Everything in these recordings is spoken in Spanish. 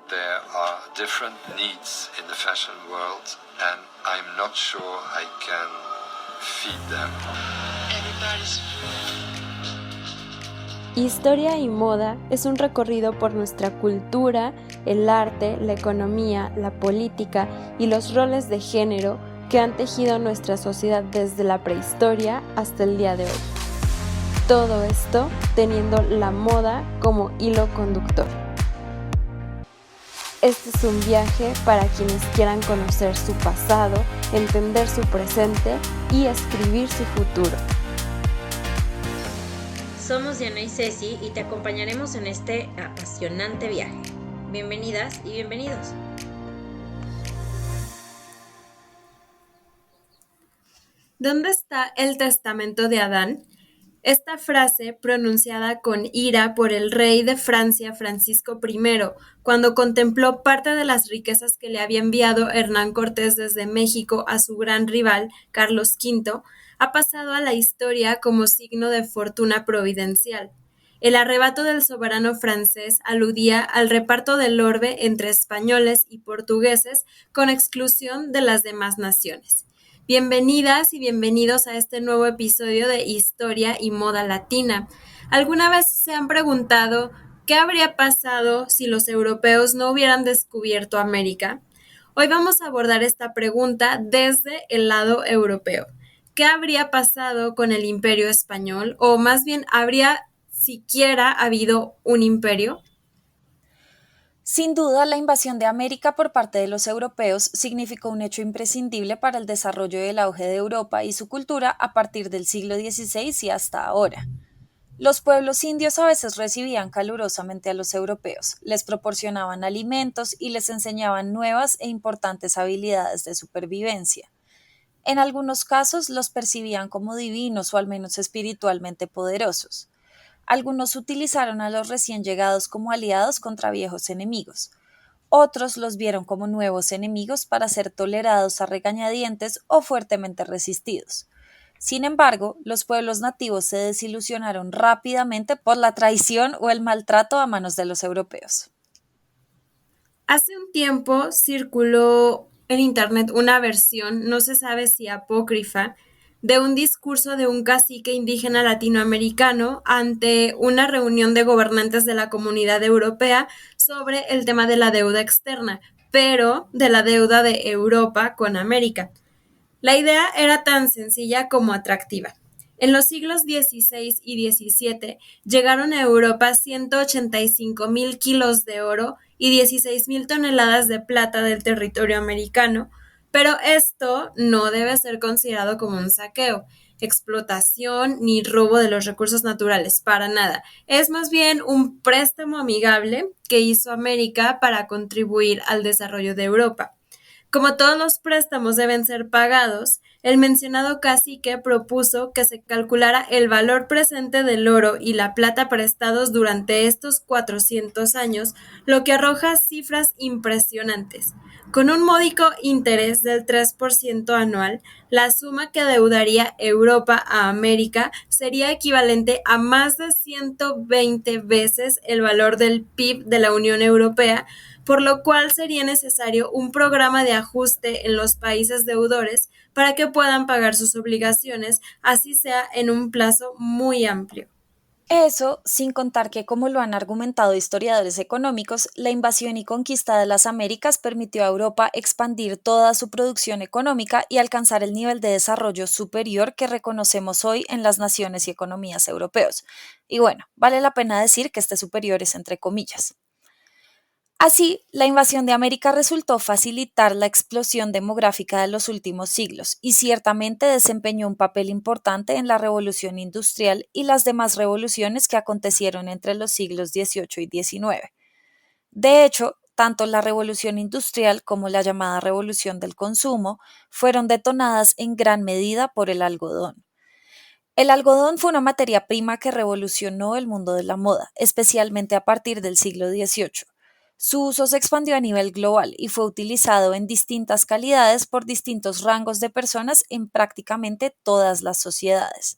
there are different needs in the fashion world, and I'm not sure I can feed them. Everybody's Historia y moda es un recorrido por nuestra cultura, el arte, la economía, la política y los roles de género que han tejido nuestra sociedad desde la prehistoria hasta el día de hoy. Todo esto teniendo la moda como hilo conductor. Este es un viaje para quienes quieran conocer su pasado, entender su presente y escribir su futuro. Somos Diana y Ceci y te acompañaremos en este apasionante viaje. Bienvenidas y bienvenidos. ¿Dónde está el testamento de Adán? Esta frase, pronunciada con ira por el rey de Francia Francisco I, cuando contempló parte de las riquezas que le había enviado Hernán Cortés desde México a su gran rival, Carlos V, ha pasado a la historia como signo de fortuna providencial. El arrebato del soberano francés aludía al reparto del orbe entre españoles y portugueses con exclusión de las demás naciones. Bienvenidas y bienvenidos a este nuevo episodio de Historia y Moda Latina. ¿Alguna vez se han preguntado qué habría pasado si los europeos no hubieran descubierto América? Hoy vamos a abordar esta pregunta desde el lado europeo. ¿Qué habría pasado con el Imperio Español? O más bien, ¿habría siquiera habido un imperio? Sin duda, la invasión de América por parte de los europeos significó un hecho imprescindible para el desarrollo del auge de Europa y su cultura a partir del siglo XVI y hasta ahora. Los pueblos indios a veces recibían calurosamente a los europeos, les proporcionaban alimentos y les enseñaban nuevas e importantes habilidades de supervivencia. En algunos casos los percibían como divinos o al menos espiritualmente poderosos. Algunos utilizaron a los recién llegados como aliados contra viejos enemigos. Otros los vieron como nuevos enemigos para ser tolerados a regañadientes o fuertemente resistidos. Sin embargo, los pueblos nativos se desilusionaron rápidamente por la traición o el maltrato a manos de los europeos. Hace un tiempo circuló en internet una versión, no se sabe si apócrifa, de un discurso de un cacique indígena latinoamericano ante una reunión de gobernantes de la Comunidad Europea sobre el tema de la deuda externa, pero de la deuda de Europa con América. La idea era tan sencilla como atractiva. En los siglos XVI y XVII llegaron a Europa 185,000 kilos de oro y 16,000 toneladas de plata del territorio americano, pero esto no debe ser considerado como un saqueo, explotación ni robo de los recursos naturales, para nada. Es más bien un préstamo amigable que hizo América para contribuir al desarrollo de Europa. Como todos los préstamos deben ser pagados, el mencionado cacique propuso que se calculara el valor presente del oro y la plata prestados durante estos 400 años, lo que arroja cifras impresionantes. Con un módico interés del 3% anual, la suma que deudaría Europa a América sería equivalente a más de 120 veces el valor del PIB de la Unión Europea, por lo cual sería necesario un programa de ajuste en los países deudores para que puedan pagar sus obligaciones, así sea en un plazo muy amplio. Eso, sin contar que, como lo han argumentado historiadores económicos, la invasión y conquista de las Américas permitió a Europa expandir toda su producción económica y alcanzar el nivel de desarrollo superior que reconocemos hoy en las naciones y economías europeos. Y bueno, vale la pena decir que este superior es entre comillas. Así, la invasión de América resultó facilitar la explosión demográfica de los últimos siglos y ciertamente desempeñó un papel importante en la revolución industrial y las demás revoluciones que acontecieron entre los siglos XVIII y XIX. De hecho, tanto la revolución industrial como la llamada revolución del consumo fueron detonadas en gran medida por el algodón. El algodón fue una materia prima que revolucionó el mundo de la moda, especialmente a partir del siglo XVIII. Su uso se expandió a nivel global y fue utilizado en distintas calidades por distintos rangos de personas en prácticamente todas las sociedades.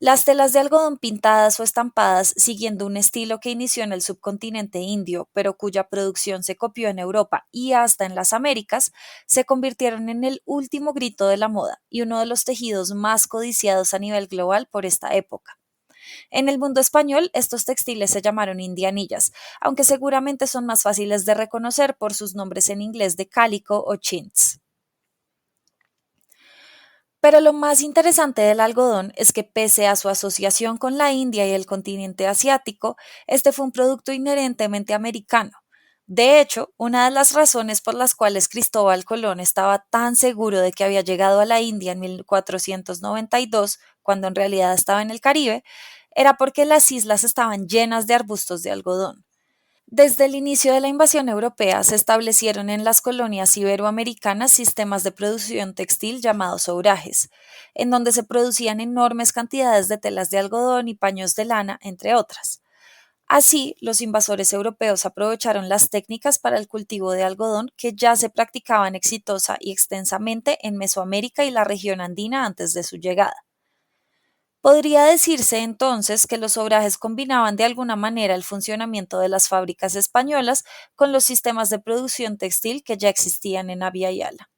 Las telas de algodón pintadas o estampadas siguiendo un estilo que inició en el subcontinente indio, pero cuya producción se copió en Europa y hasta en las Américas, se convirtieron en el último grito de la moda y uno de los tejidos más codiciados a nivel global por esta época. En el mundo español, estos textiles se llamaron indianillas, aunque seguramente son más fáciles de reconocer por sus nombres en inglés de cálico o chintz. Pero lo más interesante del algodón es que pese a su asociación con la India y el continente asiático, este fue un producto inherentemente americano. De hecho, una de las razones por las cuales Cristóbal Colón estaba tan seguro de que había llegado a la India en 1492, cuando en realidad estaba en el Caribe, era porque las islas estaban llenas de arbustos de algodón. Desde el inicio de la invasión europea se establecieron en las colonias iberoamericanas sistemas de producción textil llamados obrajes, en donde se producían enormes cantidades de telas de algodón y paños de lana, entre otras. Así, los invasores europeos aprovecharon las técnicas para el cultivo de algodón que ya se practicaban exitosa y extensamente en Mesoamérica y la región andina antes de su llegada. Podría decirse entonces que los obrajes combinaban de alguna manera el funcionamiento de las fábricas españolas con los sistemas de producción textil que ya existían en Abya Yala.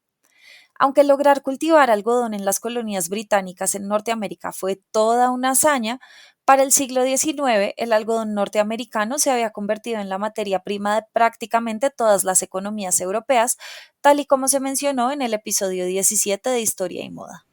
Aunque lograr cultivar algodón en las colonias británicas en Norteamérica fue toda una hazaña, para el siglo XIX el algodón norteamericano se había convertido en la materia prima de prácticamente todas las economías europeas, tal y como se mencionó en el episodio 17 de Historia y Moda.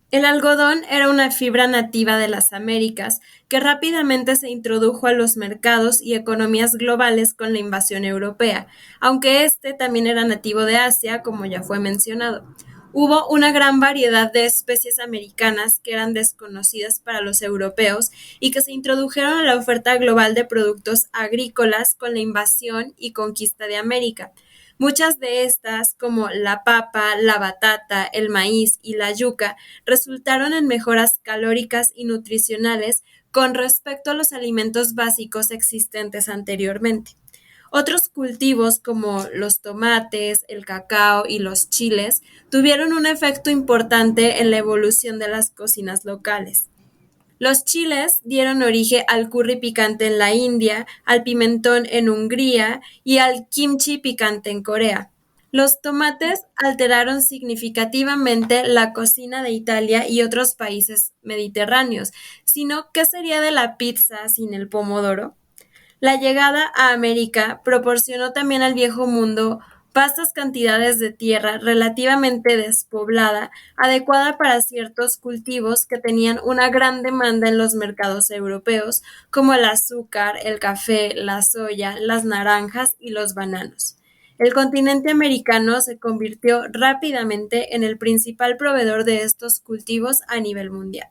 El algodón era una fibra nativa de las Américas que rápidamente se introdujo a los mercados y economías globales con la invasión europea, aunque este también era nativo de Asia, como ya fue mencionado. Hubo una gran variedad de especies americanas que eran desconocidas para los europeos y que se introdujeron a la oferta global de productos agrícolas con la invasión y conquista de América. Muchas de estas, como la papa, la batata, el maíz y la yuca, resultaron en mejoras calóricas y nutricionales con respecto a los alimentos básicos existentes anteriormente. Otros cultivos como los tomates, el cacao y los chiles tuvieron un efecto importante en la evolución de las cocinas locales. Los chiles dieron origen al curry picante en la India, al pimentón en Hungría y al kimchi picante en Corea. Los tomates alteraron significativamente la cocina de Italia y otros países mediterráneos, sino ¿qué sería de la pizza sin el pomodoro? La llegada a América proporcionó también al Viejo Mundo vastas cantidades de tierra relativamente despoblada, adecuada para ciertos cultivos que tenían una gran demanda en los mercados europeos, como el azúcar, el café, la soya, las naranjas y los bananos. El continente americano se convirtió rápidamente en el principal proveedor de estos cultivos a nivel mundial.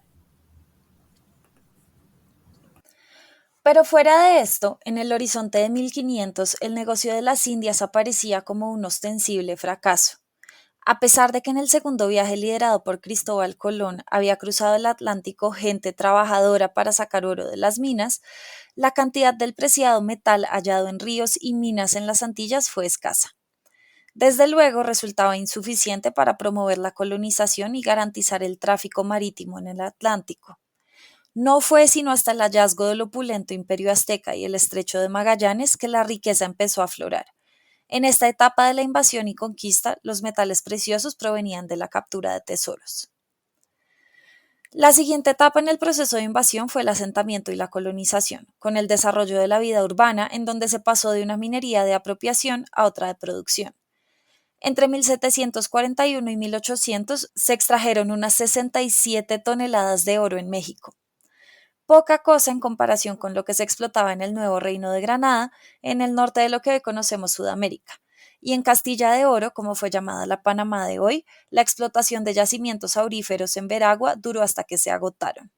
Pero fuera de esto, en el horizonte de 1500, el negocio de las Indias aparecía como un ostensible fracaso. A pesar de que en el segundo viaje liderado por Cristóbal Colón había cruzado el Atlántico gente trabajadora para sacar oro de las minas, la cantidad del preciado metal hallado en ríos y minas en las Antillas fue escasa. Desde luego resultaba insuficiente para promover la colonización y garantizar el tráfico marítimo en el Atlántico. No fue sino hasta el hallazgo del opulento Imperio Azteca y el Estrecho de Magallanes que la riqueza empezó a aflorar. En esta etapa de la invasión y conquista, los metales preciosos provenían de la captura de tesoros. La siguiente etapa en el proceso de invasión fue el asentamiento y la colonización, con el desarrollo de la vida urbana en donde se pasó de una minería de apropiación a otra de producción. Entre 1741 y 1800 se extrajeron unas 67 toneladas de oro en México. Poca cosa en comparación con lo que se explotaba en el nuevo Reino de Granada, en el norte de lo que hoy conocemos Sudamérica. Y en Castilla de Oro, como fue llamada la Panamá de hoy, la explotación de yacimientos auríferos en Veragua duró hasta que se agotaron.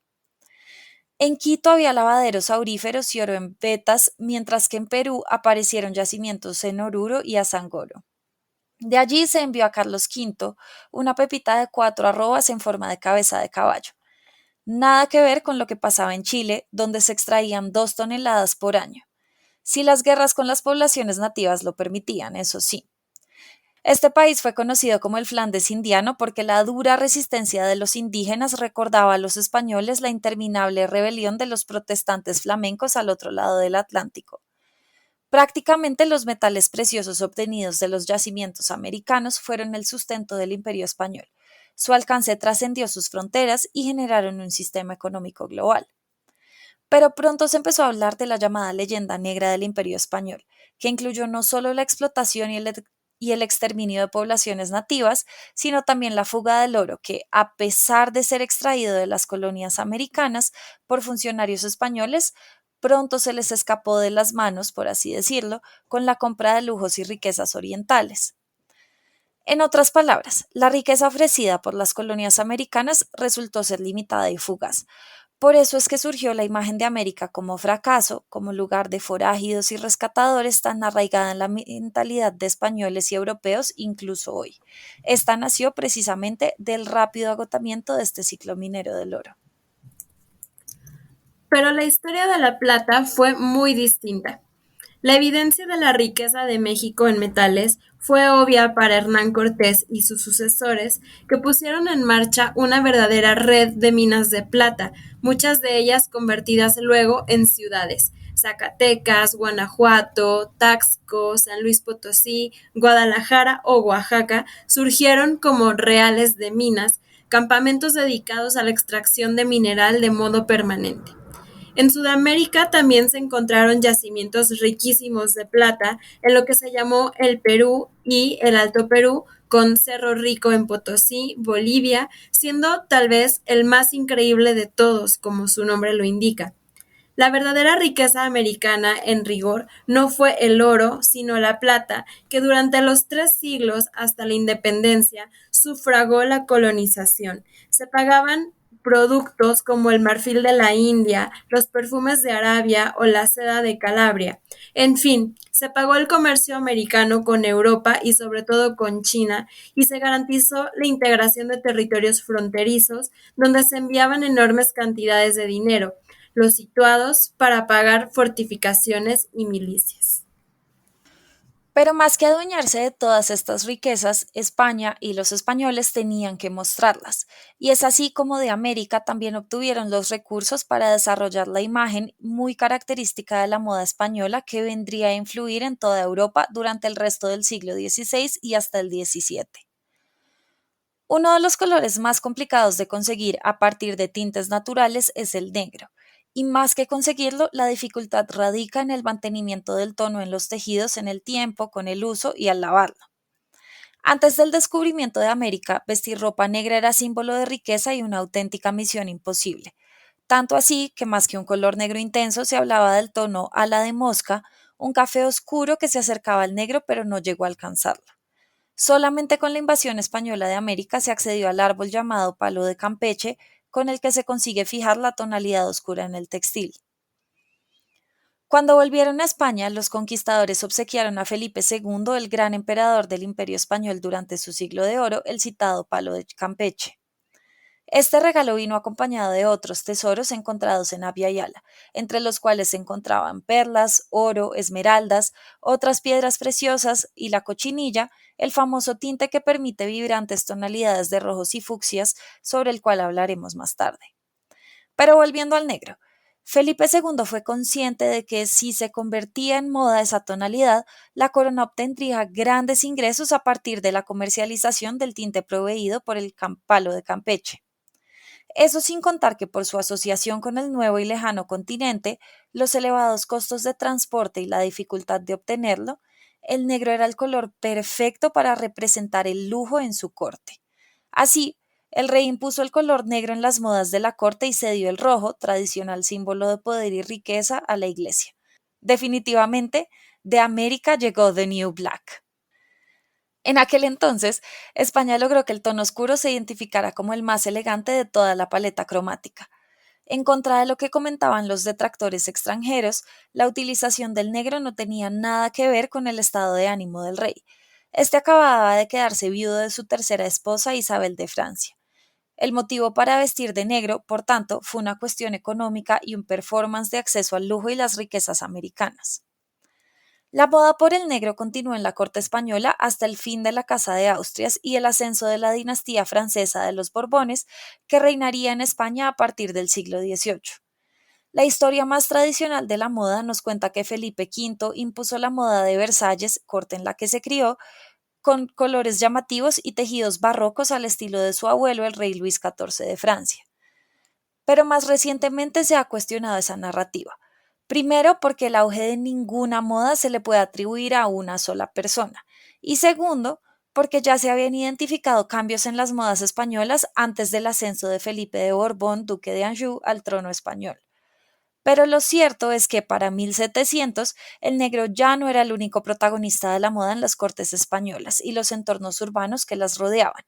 En Quito había lavaderos auríferos y oro en vetas, mientras que en Perú aparecieron yacimientos en Oruro y Azangoro. De allí se envió a Carlos V una pepita de 4 arrobas en forma de cabeza de caballo. Nada que ver con lo que pasaba en Chile, donde se extraían 2 toneladas por año. Si las guerras con las poblaciones nativas lo permitían, eso sí. Este país fue conocido como el Flandes indiano porque la dura resistencia de los indígenas recordaba a los españoles la interminable rebelión de los protestantes flamencos al otro lado del Atlántico. Prácticamente los metales preciosos obtenidos de los yacimientos americanos fueron el sustento del Imperio español. Su alcance trascendió sus fronteras y generaron un sistema económico global. Pero pronto se empezó a hablar de la llamada leyenda negra del Imperio español, que incluyó no solo la explotación y el exterminio de poblaciones nativas, sino también la fuga del oro que, a pesar de ser extraído de las colonias americanas por funcionarios españoles, pronto se les escapó de las manos, por así decirlo, con la compra de lujos y riquezas orientales. En otras palabras, la riqueza ofrecida por las colonias americanas resultó ser limitada y fugaz. Por eso es que surgió la imagen de América como fracaso, como lugar de forágidos y rescatadores tan arraigada en la mentalidad de españoles y europeos incluso hoy. Esta nació precisamente del rápido agotamiento de este ciclo minero del oro. Pero la historia de la plata fue muy distinta. La evidencia de la riqueza de México en metales fue obvia para Hernán Cortés y sus sucesores, que pusieron en marcha una verdadera red de minas de plata, muchas de ellas convertidas luego en ciudades. Zacatecas, Guanajuato, Taxco, San Luis Potosí, Guadalajara o Oaxaca surgieron como reales de minas, campamentos dedicados a la extracción de mineral de modo permanente. En Sudamérica también se encontraron yacimientos riquísimos de plata en lo que se llamó el Perú y el Alto Perú, con Cerro Rico en Potosí, Bolivia, siendo tal vez el más increíble de todos, como su nombre lo indica. La verdadera riqueza americana, en rigor, no fue el oro, sino la plata, que durante los 3 siglos hasta la independencia sufragó la colonización. Se pagaban productos como el marfil de la India, los perfumes de Arabia o la seda de Calabria. En fin, se pagó el comercio americano con Europa y sobre todo con China, y se garantizó la integración de territorios fronterizos donde se enviaban enormes cantidades de dinero, los situados para pagar fortificaciones y milicias. Pero más que adueñarse de todas estas riquezas, España y los españoles tenían que mostrarlas, y es así como de América también obtuvieron los recursos para desarrollar la imagen muy característica de la moda española que vendría a influir en toda Europa durante el resto del siglo XVI y hasta el XVII. Uno de los colores más complicados de conseguir a partir de tintes naturales es el negro, y más que conseguirlo, la dificultad radica en el mantenimiento del tono en los tejidos en el tiempo, con el uso y al lavarlo. Antes del descubrimiento de América, vestir ropa negra era símbolo de riqueza y una auténtica misión imposible. Tanto así que más que un color negro intenso se hablaba del tono ala de mosca, un café oscuro que se acercaba al negro pero no llegó a alcanzarlo. Solamente con la invasión española de América se accedió al árbol llamado palo de Campeche, con el que se consigue fijar la tonalidad oscura en el textil. Cuando volvieron a España, los conquistadores obsequiaron a Felipe II, el gran emperador del Imperio Español durante su siglo de oro, el citado palo de Campeche. Este regalo vino acompañado de otros tesoros encontrados en Abya Yala, entre los cuales se encontraban perlas, oro, esmeraldas, otras piedras preciosas y la cochinilla, el famoso tinte que permite vibrantes tonalidades de rojos y fucsias, sobre el cual hablaremos más tarde. Pero volviendo al negro, Felipe II fue consciente de que si se convertía en moda esa tonalidad, la corona obtendría grandes ingresos a partir de la comercialización del tinte proveído por el palo de Campeche. Eso sin contar que por su asociación con el nuevo y lejano continente, los elevados costos de transporte y la dificultad de obtenerlo, el negro era el color perfecto para representar el lujo en su corte. Así, el rey impuso el color negro en las modas de la corte y cedió el rojo, tradicional símbolo de poder y riqueza, a la iglesia. Definitivamente, de América llegó The New Black. En aquel entonces, España logró que el tono oscuro se identificara como el más elegante de toda la paleta cromática. En contra de lo que comentaban los detractores extranjeros, la utilización del negro no tenía nada que ver con el estado de ánimo del rey. Este acababa de quedarse viudo de su tercera esposa, Isabel de Francia. El motivo para vestir de negro, por tanto, fue una cuestión económica y un performance de acceso al lujo y las riquezas americanas. La moda por el negro continuó en la corte española hasta el fin de la Casa de Austrias y el ascenso de la dinastía francesa de los Borbones, que reinaría en España a partir del siglo XVIII. La historia más tradicional de la moda nos cuenta que Felipe V impuso la moda de Versalles, corte en la que se crió, con colores llamativos y tejidos barrocos al estilo de su abuelo, el rey Luis XIV de Francia. Pero más recientemente se ha cuestionado esa narrativa. Primero, porque el auge de ninguna moda se le puede atribuir a una sola persona. Y segundo, porque ya se habían identificado cambios en las modas españolas antes del ascenso de Felipe de Borbón, duque de Anjou, al trono español. Pero lo cierto es que para 1700 el negro ya no era el único protagonista de la moda en las cortes españolas y los entornos urbanos que las rodeaban.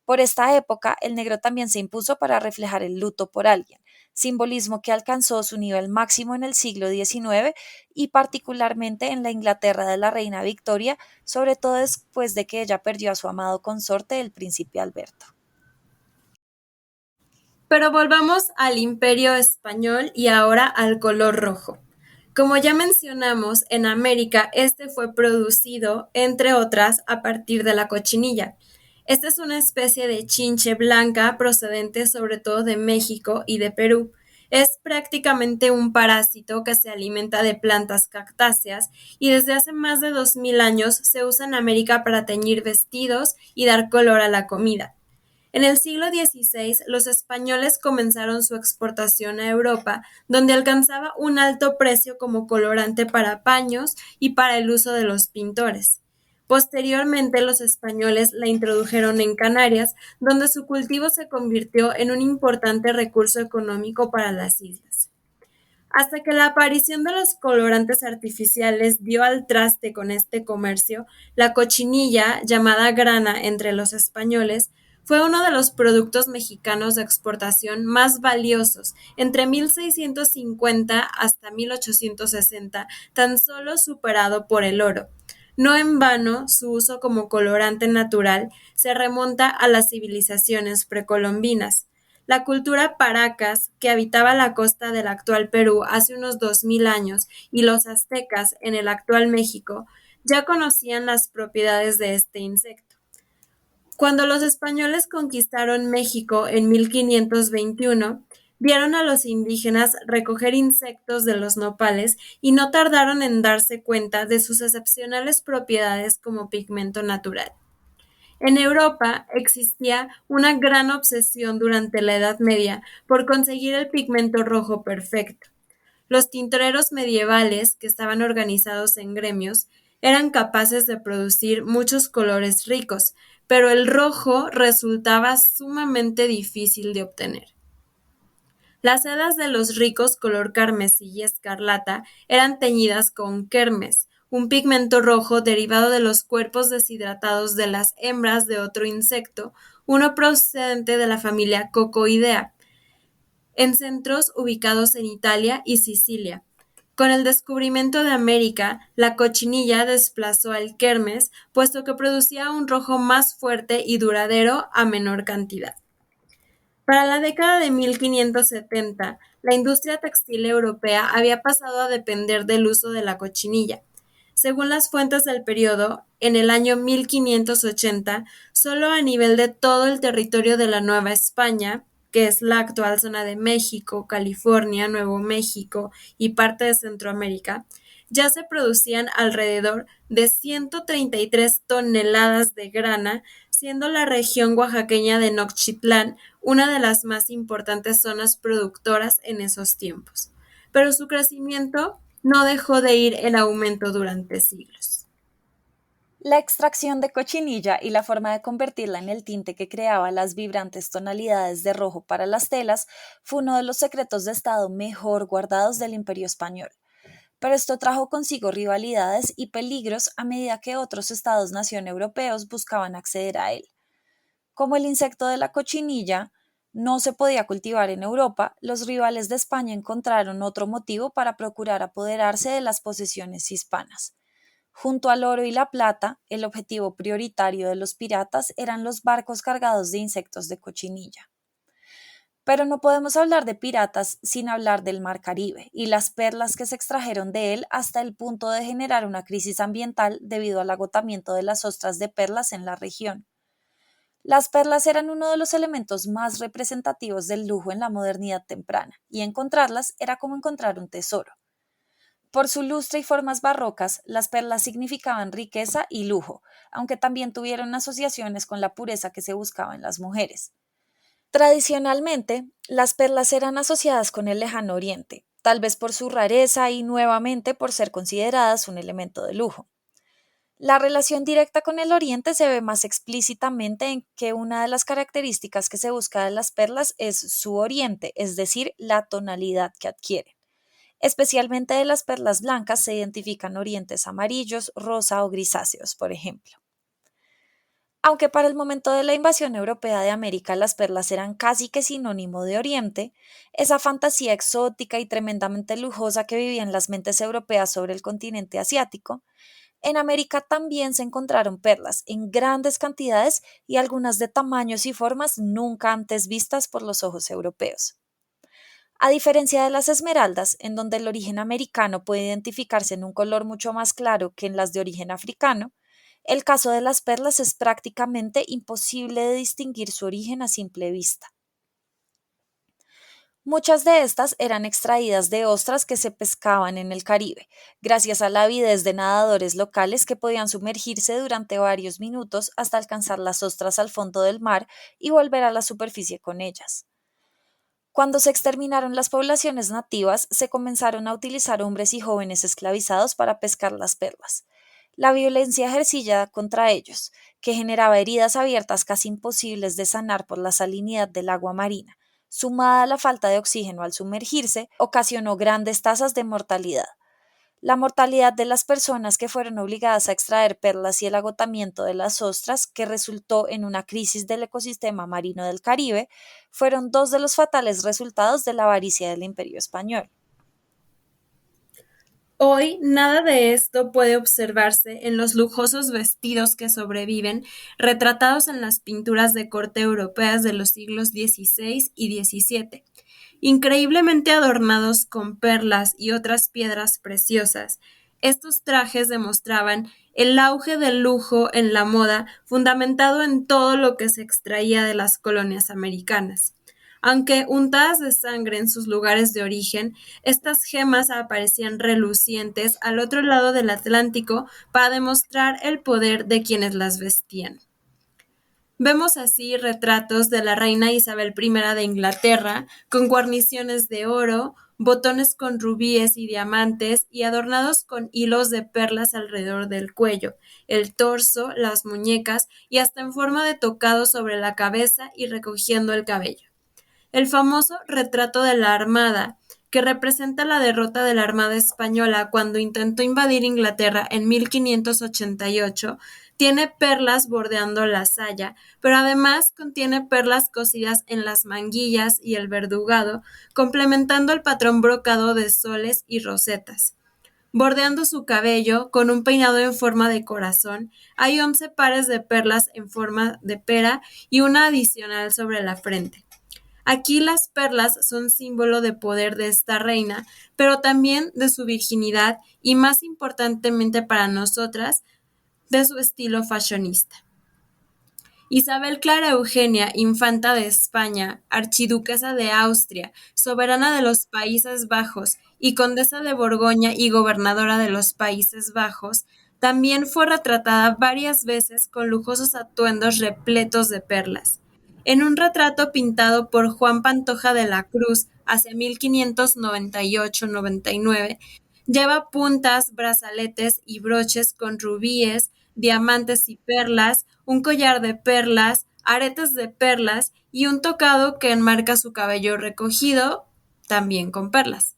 Por esta época, el negro también se impuso para reflejar el luto por alguien, simbolismo que alcanzó su nivel máximo en el siglo XIX y particularmente en la Inglaterra de la reina Victoria, sobre todo después de que ella perdió a su amado consorte, el príncipe Alberto. Pero volvamos al Imperio Español y ahora al color rojo. Como ya mencionamos, en América este fue producido, entre otras, a partir de la cochinilla. Esta es una especie de chinche blanca procedente sobre todo de México y de Perú. Es prácticamente un parásito que se alimenta de plantas cactáceas y desde hace más de 2000 años se usa en América para teñir vestidos y dar color a la comida. En el siglo XVI, los españoles comenzaron su exportación a Europa, donde alcanzaba un alto precio como colorante para paños y para el uso de los pintores. Posteriormente, los españoles la introdujeron en Canarias, donde su cultivo se convirtió en un importante recurso económico para las islas. Hasta que la aparición de los colorantes artificiales dio al traste con este comercio, la cochinilla, llamada grana entre los españoles, fue uno de los productos mexicanos de exportación más valiosos entre 1650 hasta 1860, tan solo superado por el oro. No en vano, su uso como colorante natural se remonta a las civilizaciones precolombinas. La cultura paracas, que habitaba la costa del actual Perú hace unos 2000 años, y los aztecas en el actual México, ya conocían las propiedades de este insecto. Cuando los españoles conquistaron México en 1521, vieron a los indígenas recoger insectos de los nopales y no tardaron en darse cuenta de sus excepcionales propiedades como pigmento natural. En Europa existía una gran obsesión durante la Edad Media por conseguir el pigmento rojo perfecto. Los tintoreros medievales, que estaban organizados en gremios, eran capaces de producir muchos colores ricos, pero el rojo resultaba sumamente difícil de obtener. Las sedas de los ricos color carmesí y escarlata eran teñidas con kermes, un pigmento rojo derivado de los cuerpos deshidratados de las hembras de otro insecto, uno procedente de la familia Cocoidea, en centros ubicados en Italia y Sicilia. Con el descubrimiento de América, la cochinilla desplazó al kermes, puesto que producía un rojo más fuerte y duradero a menor cantidad. Para la década de 1570, la industria textil europea había pasado a depender del uso de la cochinilla. Según las fuentes del periodo, en el año 1580, solo a nivel de todo el territorio de la Nueva España, que es la actual zona de México, California, Nuevo México y parte de Centroamérica, ya se producían alrededor de 133 toneladas de grana, siendo la región oaxaqueña de Nochitlán una de las más importantes zonas productoras en esos tiempos. Pero su crecimiento no dejó de ir en aumento durante siglos. La extracción de cochinilla y la forma de convertirla en el tinte que creaba las vibrantes tonalidades de rojo para las telas fue uno de los secretos de Estado mejor guardados del Imperio Español. Pero esto trajo consigo rivalidades y peligros a medida que otros estados-nación europeos buscaban acceder a él. Como el insecto de la cochinilla no se podía cultivar en Europa, los rivales de España encontraron otro motivo para procurar apoderarse de las posesiones hispanas. Junto al oro y la plata, el objetivo prioritario de los piratas eran los barcos cargados de insectos de cochinilla. Pero no podemos hablar de piratas sin hablar del Mar Caribe y las perlas que se extrajeron de él hasta el punto de generar una crisis ambiental debido al agotamiento de las ostras de perlas en la región. Las perlas eran uno de los elementos más representativos del lujo en la modernidad temprana, y encontrarlas era como encontrar un tesoro. Por su lustre y formas barrocas, las perlas significaban riqueza y lujo, aunque también tuvieron asociaciones con la pureza que se buscaba en las mujeres. Tradicionalmente, las perlas eran asociadas con el lejano oriente, tal vez por su rareza y nuevamente por ser consideradas un elemento de lujo. La relación directa con el oriente se ve más explícitamente en que una de las características que se busca de las perlas es su oriente, es decir, la tonalidad que adquieren. Especialmente de las perlas blancas se identifican orientes amarillos, rosa o grisáceos, por ejemplo. Aunque para el momento de la invasión europea de América las perlas eran casi que sinónimo de Oriente, esa fantasía exótica y tremendamente lujosa que vivía en las mentes europeas sobre el continente asiático, en América también se encontraron perlas en grandes cantidades y algunas de tamaños y formas nunca antes vistas por los ojos europeos. A diferencia de las esmeraldas, en donde el origen americano puede identificarse en un color mucho más claro que en las de origen africano, el caso de las perlas es prácticamente imposible de distinguir su origen a simple vista. Muchas de estas eran extraídas de ostras que se pescaban en el Caribe, gracias a la avidez de nadadores locales que podían sumergirse durante varios minutos hasta alcanzar las ostras al fondo del mar y volver a la superficie con ellas. Cuando se exterminaron las poblaciones nativas, se comenzaron a utilizar hombres y jóvenes esclavizados para pescar las perlas. La violencia ejercida contra ellos, que generaba heridas abiertas casi imposibles de sanar por la salinidad del agua marina, sumada a la falta de oxígeno al sumergirse, ocasionó grandes tasas de mortalidad. La mortalidad de las personas que fueron obligadas a extraer perlas y el agotamiento de las ostras, que resultó en una crisis del ecosistema marino del Caribe, fueron dos de los fatales resultados de la avaricia del Imperio español. Hoy nada de esto puede observarse en los lujosos vestidos que sobreviven, retratados en las pinturas de corte europeas de los siglos XVI y XVII. Increíblemente adornados con perlas y otras piedras preciosas, estos trajes demostraban el auge del lujo en la moda fundamentado en todo lo que se extraía de las colonias americanas. Aunque untadas de sangre en sus lugares de origen, estas gemas aparecían relucientes al otro lado del Atlántico para demostrar el poder de quienes las vestían. Vemos así retratos de la reina Isabel I de Inglaterra, con guarniciones de oro, botones con rubíes y diamantes y adornados con hilos de perlas alrededor del cuello, el torso, las muñecas y hasta en forma de tocado sobre la cabeza y recogiendo el cabello. El famoso retrato de la Armada, que representa la derrota de la Armada española cuando intentó invadir Inglaterra en 1588, tiene perlas bordeando la saya, pero además contiene perlas cosidas en las manguillas y el verdugado, complementando el patrón brocado de soles y rosetas. Bordeando su cabello, con un peinado en forma de corazón, hay 11 pares de perlas en forma de pera y una adicional sobre la frente. Aquí las perlas son símbolo de poder de esta reina, pero también de su virginidad y más importantemente para nosotras, de su estilo fashionista. Isabel Clara Eugenia, infanta de España, archiduquesa de Austria, soberana de los Países Bajos y condesa de Borgoña y gobernadora de los Países Bajos, también fue retratada varias veces con lujosos atuendos repletos de perlas. En un retrato pintado por Juan Pantoja de la Cruz hacia 1598-99, lleva puntas, brazaletes y broches con rubíes, diamantes y perlas, un collar de perlas, aretes de perlas y un tocado que enmarca su cabello recogido, también con perlas.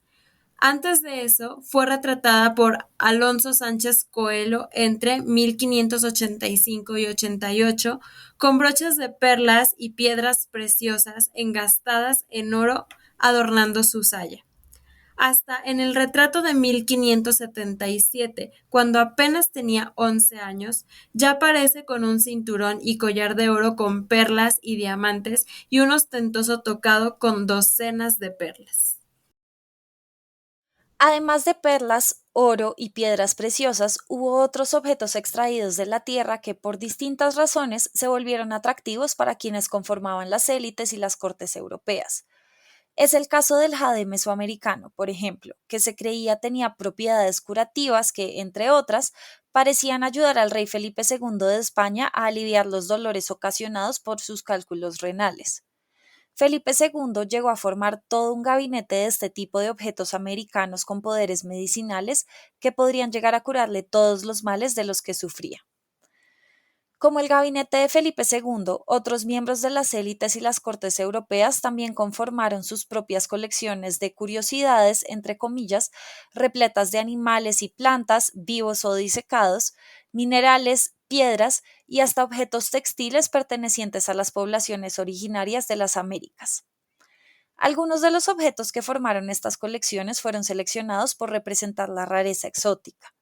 Antes de eso, fue retratada por Alonso Sánchez Coelho entre 1585 y 88, con broches de perlas y piedras preciosas engastadas en oro adornando su saya. hasta en el retrato de 1577, cuando apenas tenía 11 años, ya aparece con un cinturón y collar de oro con perlas y diamantes y un ostentoso tocado con docenas de perlas. Además de perlas, oro y piedras preciosas, hubo otros objetos extraídos de la tierra que por distintas razones se volvieron atractivos para quienes conformaban las élites y las cortes europeas. Es el caso del jade mesoamericano, por ejemplo, que se creía tenía propiedades curativas que, entre otras, parecían ayudar al rey Felipe II de España a aliviar los dolores ocasionados por sus cálculos renales. Felipe II llegó a formar todo un gabinete de este tipo de objetos americanos con poderes medicinales que podrían llegar a curarle todos los males de los que sufría. Como el gabinete de Felipe II, otros miembros de las élites y las cortes europeas también conformaron sus propias colecciones de curiosidades, entre comillas, repletas de animales y plantas, vivos o disecados, minerales, piedras y hasta objetos textiles pertenecientes a las poblaciones originarias de las Américas. Algunos de los objetos que formaron estas colecciones fueron seleccionados por representar la rareza exótica.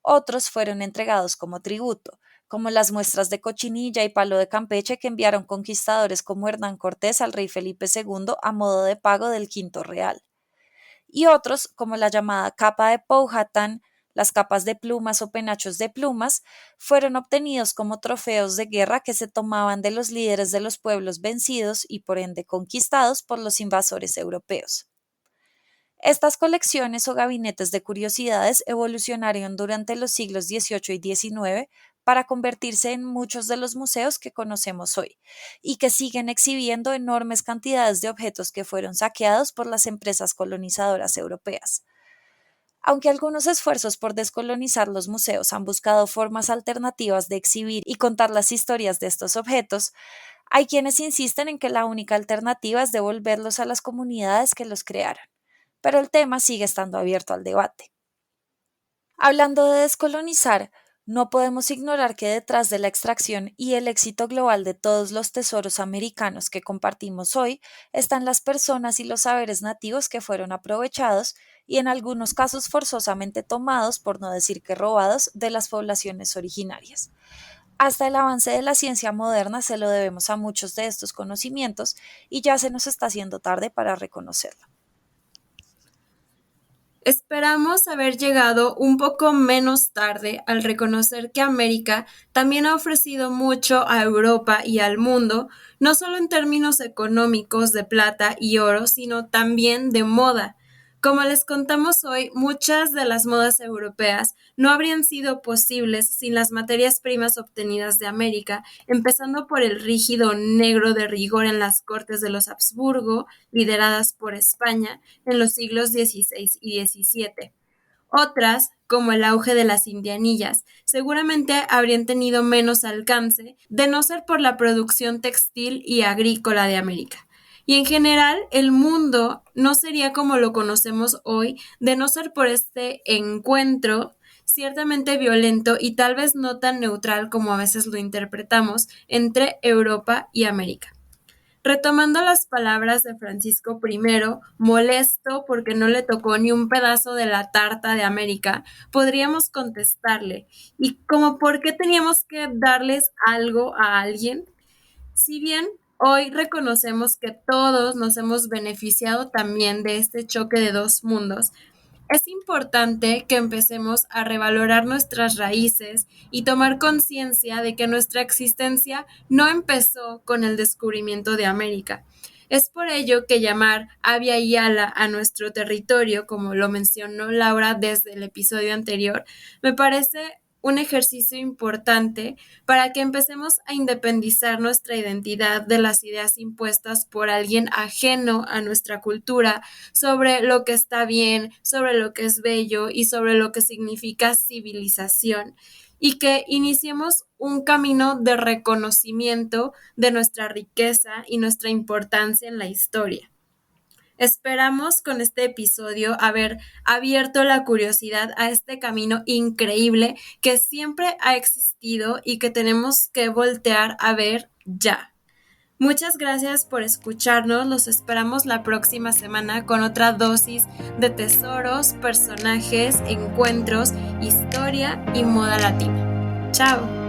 Otros fueron entregados como tributo, como las muestras de cochinilla y palo de Campeche que enviaron conquistadores como Hernán Cortés al rey Felipe II a modo de pago del quinto real. Y otros, como la llamada capa de Powhatan, las capas de plumas o penachos de plumas, fueron obtenidos como trofeos de guerra que se tomaban de los líderes de los pueblos vencidos y por ende conquistados por los invasores europeos. Estas colecciones o gabinetes de curiosidades evolucionaron durante los siglos XVIII y XIX para convertirse en muchos de los museos que conocemos hoy y que siguen exhibiendo enormes cantidades de objetos que fueron saqueados por las empresas colonizadoras europeas. Aunque algunos esfuerzos por descolonizar los museos han buscado formas alternativas de exhibir y contar las historias de estos objetos, hay quienes insisten en que la única alternativa es devolverlos a las comunidades que los crearon, pero el tema sigue estando abierto al debate. Hablando de descolonizar, no podemos ignorar que detrás de la extracción y el éxito global de todos los tesoros americanos que compartimos hoy están las personas y los saberes nativos que fueron aprovechados y en algunos casos forzosamente tomados, por no decir que robados, de las poblaciones originarias. Hasta el avance de la ciencia moderna se lo debemos a muchos de estos conocimientos y ya se nos está haciendo tarde para reconocerlo. Esperamos haber llegado un poco menos tarde al reconocer que América también ha ofrecido mucho a Europa y al mundo, no solo en términos económicos de plata y oro, sino también de moda. Como les contamos hoy, muchas de las modas europeas no habrían sido posibles sin las materias primas obtenidas de América, empezando por el rígido negro de rigor en las cortes de los Habsburgo, lideradas por España, en los siglos XVI y XVII. Otras, como el auge de las indianillas, seguramente habrían tenido menos alcance de no ser por la producción textil y agrícola de América. Y en general, el mundo no sería como lo conocemos hoy de no ser por este encuentro ciertamente violento y tal vez no tan neutral como a veces lo interpretamos entre Europa y América. Retomando las palabras de Francisco I, molesto porque no le tocó ni un pedazo de la tarta de América, podríamos contestarle, ¿y como por qué teníamos que darles algo a alguien? Si bien hoy reconocemos que todos nos hemos beneficiado también de este choque de dos mundos, es importante que empecemos a revalorar nuestras raíces y tomar conciencia de que nuestra existencia no empezó con el descubrimiento de América. Es por ello que llamar Abya Yala a nuestro territorio, como lo mencionó Laura desde el episodio anterior, me parece un ejercicio importante para que empecemos a independizar nuestra identidad de las ideas impuestas por alguien ajeno a nuestra cultura sobre lo que está bien, sobre lo que es bello y sobre lo que significa civilización, y que iniciemos un camino de reconocimiento de nuestra riqueza y nuestra importancia en la historia. Esperamos con este episodio haber abierto la curiosidad a este camino increíble que siempre ha existido y que tenemos que voltear a ver ya. Muchas gracias por escucharnos, los esperamos la próxima semana con otra dosis de tesoros, personajes, encuentros, historia y moda latina. ¡Chao!